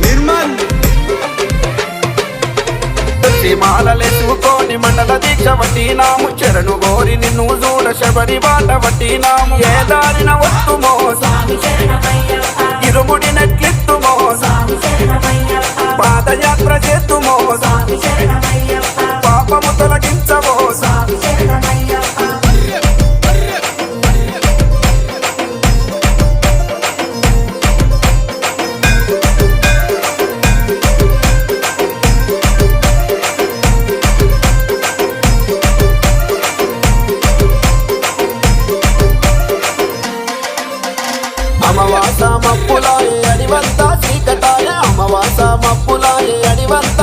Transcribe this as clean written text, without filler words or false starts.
నిర్మల్ మాలలెత్తుకోని మండల దీక్ష వట్టినాము చెరను గోరి నిన్ను చూడ శబరి బాట వట్టినాము ఏ దారిన వస్తుమో ఇరుముడి నెట్లెత్తుమో పాదయాత్ర చేతుమో పాపము తొలగించవో అమావాస మప్పులాయే అడివంతా చీకటాయ అమావాస మప్పులాయే అడివంతా